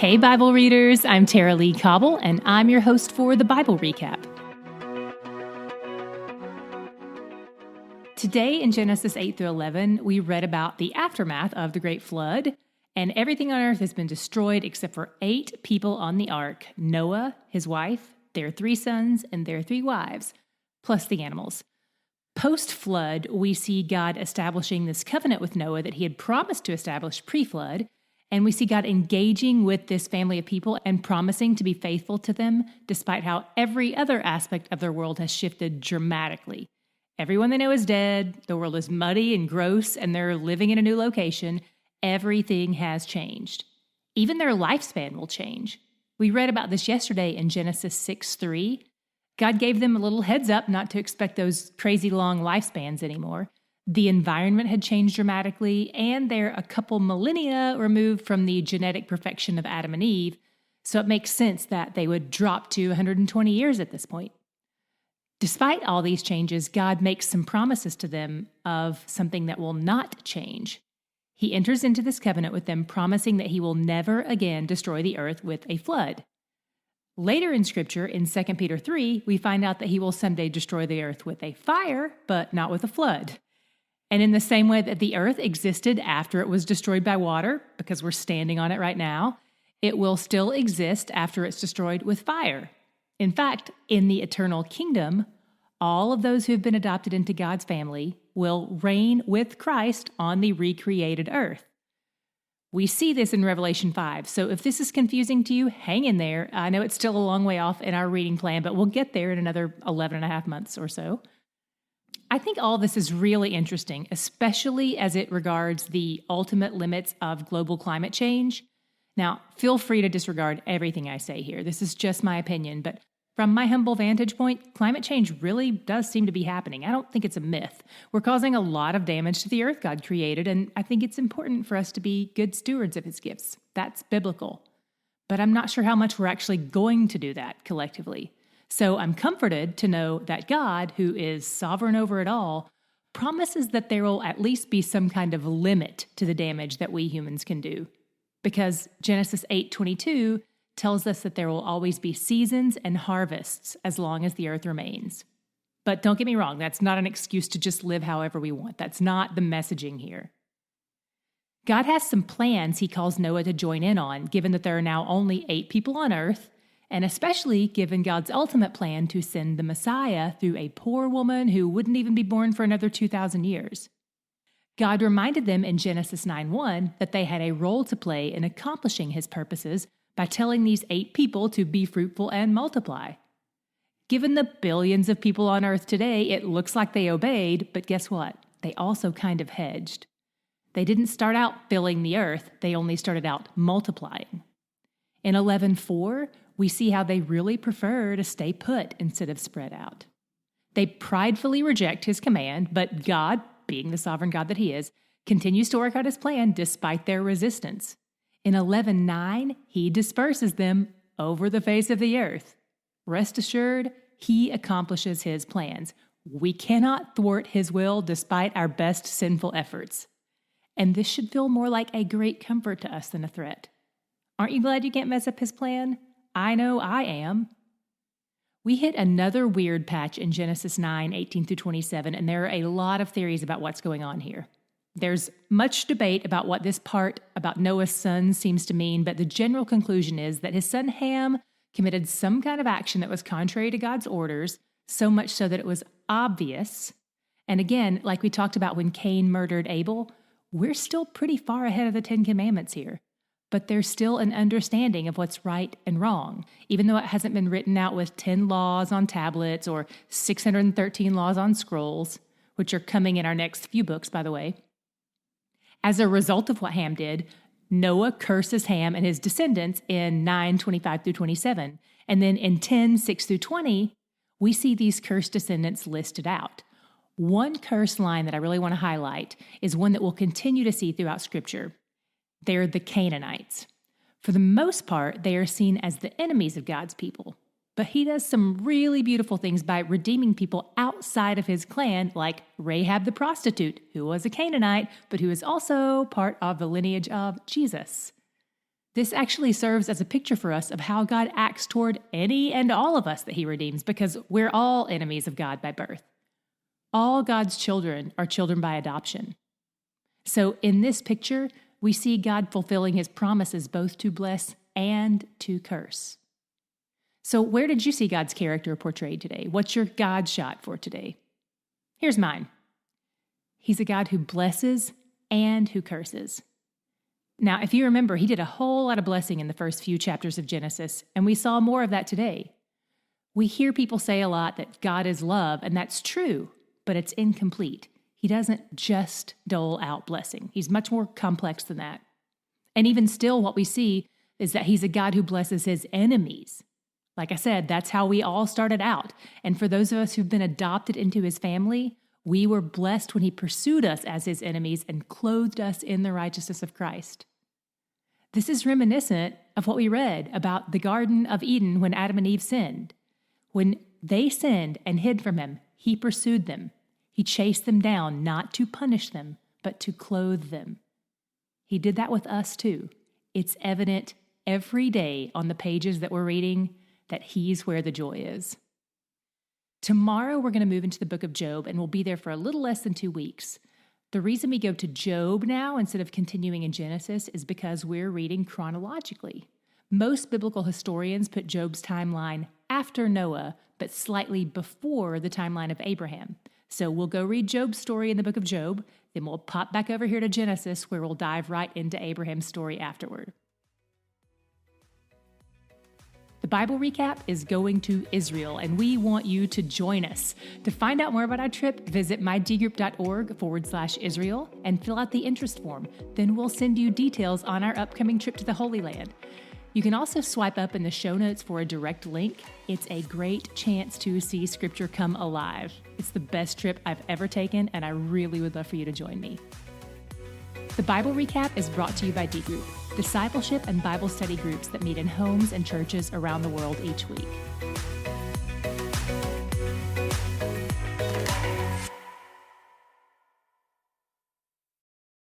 Hey, Bible readers, I'm Tara Lee Cobble, and I'm your host for the Bible Recap. Today in Genesis 8 through 11, we read about the aftermath of the Great Flood, and everything on earth has been destroyed except for 8 people on the ark: Noah, his wife, their 3 sons, and their 3 wives, plus the animals. Post-flood, we see God establishing this covenant with Noah that he had promised to establish pre-flood, and we see God engaging with this family of people and promising to be faithful to them, despite how every other aspect of their world has shifted dramatically. Everyone they know is dead, the world is muddy and gross, and they're living in a new location. Everything has changed. Even their lifespan will change. We read about this yesterday in Genesis 6:3. God gave them a little heads up not to expect those crazy long lifespans anymore. The environment had changed dramatically, and they're a couple millennia removed from the genetic perfection of Adam and Eve, so it makes sense that they would drop to 120 years at this point. Despite all these changes, God makes some promises to them of something that will not change. He enters into this covenant with them, promising that he will never again destroy the earth with a flood. Later in Scripture, in 2 Peter 3, we find out that he will someday destroy the earth with a fire, but not with a flood. And in the same way that the earth existed after it was destroyed by water, because we're standing on it right now, it will still exist after it's destroyed with fire. In fact, in the eternal kingdom, all of those who have been adopted into God's family will reign with Christ on the recreated earth. We see this in Revelation 5, so if this is confusing to you, hang in there. I know it's still a long way off in our reading plan, but we'll get there in another 11 and a half months or so. I think all this is really interesting, especially as it regards the ultimate limits of global climate change. Now, feel free to disregard everything I say here. This is just my opinion, but from my humble vantage point, climate change really does seem to be happening. I don't think it's a myth. We're causing a lot of damage to the earth God created, and I think it's important for us to be good stewards of his gifts. That's biblical. But I'm not sure how much we're actually going to do that collectively. So I'm comforted to know that God, who is sovereign over it all, promises that there will at least be some kind of limit to the damage that we humans can do. Because Genesis 8:22 tells us that there will always be seasons and harvests as long as the earth remains. But don't get me wrong, that's not an excuse to just live however we want. That's not the messaging here. God has some plans he calls Noah to join in on, given that there are now only 8 people on earth, and especially given God's ultimate plan to send the Messiah through a poor woman who wouldn't even be born for another 2,000 years. God reminded them in Genesis 9:1 that they had a role to play in accomplishing his purposes by telling these 8 people to be fruitful and multiply. Given the billions of people on earth today, it looks like they obeyed, but guess what? They also kind of hedged. They didn't start out filling the earth, they only started out multiplying. In 11:4, we see how they really prefer to stay put instead of spread out. They pridefully reject his command, but God, being the sovereign God that he is, continues to work out his plan despite their resistance. In 11:9, he disperses them over the face of the earth. Rest assured, he accomplishes his plans. We cannot thwart his will despite our best sinful efforts. And this should feel more like a great comfort to us than a threat. Aren't you glad you can't mess up his plan? I know I am. We hit another weird patch in Genesis 9:18 through 27, and there are a lot of theories about what's going on here. There's much debate about what this part about Noah's sons seems to mean, but the general conclusion is that his son Ham committed some kind of action that was contrary to God's orders, so much so that it was obvious. And again, like we talked about when Cain murdered Abel, we're still pretty far ahead of the 10 Commandments here. But there's still an understanding of what's right and wrong, even though it hasn't been written out with 10 laws on tablets or 613 laws on scrolls, which are coming in our next few books, by the way. As a result of what Ham did, Noah curses Ham and his descendants in 9:25 through 27. And then in 10:6 through 20, we see these cursed descendants listed out. One curse line that I really want to highlight is one that we'll continue to see throughout Scripture. They're the Canaanites. For the most part, they are seen as the enemies of God's people. But he does some really beautiful things by redeeming people outside of his clan, like Rahab the prostitute, who was a Canaanite, but who is also part of the lineage of Jesus. This actually serves as a picture for us of how God acts toward any and all of us that he redeems, because we're all enemies of God by birth. All God's children are children by adoption. So in this picture, we see God fulfilling his promises both to bless and to curse. So where did you see God's character portrayed today? What's your God shot for today? Here's mine. He's a God who blesses and who curses. Now, if you remember, he did a whole lot of blessing in the first few chapters of Genesis, and we saw more of that today. We hear people say a lot that God is love, and that's true, but it's incomplete. He doesn't just dole out blessing. He's much more complex than that. And even still, what we see is that he's a God who blesses his enemies. Like I said, that's how we all started out. And for those of us who've been adopted into his family, we were blessed when he pursued us as his enemies and clothed us in the righteousness of Christ. This is reminiscent of what we read about the Garden of Eden when Adam and Eve sinned. When they sinned and hid from him, he pursued them. He chased them down, not to punish them, but to clothe them. He did that with us too. It's evident every day on the pages that we're reading that he's where the joy is. Tomorrow we're going to move into the book of Job, and we'll be there for a little less than 2 weeks. The reason we go to Job now instead of continuing in Genesis is because we're reading chronologically. Most biblical historians put Job's timeline after Noah, but slightly before the timeline of Abraham. So we'll go read Job's story in the book of Job, then we'll pop back over here to Genesis, where we'll dive right into Abraham's story afterward. The Bible recap is going to Israel, and we want you to join us. To find out more about our trip, visit mydgroup.org/Israel and fill out the interest form. Then we'll send you details on our upcoming trip to the Holy Land. You can also swipe up in the show notes for a direct link. It's a great chance to see Scripture come alive. It's the best trip I've ever taken, and I really would love for you to join me. The Bible Recap is brought to you by D Group, discipleship and Bible study groups that meet in homes and churches around the world each week.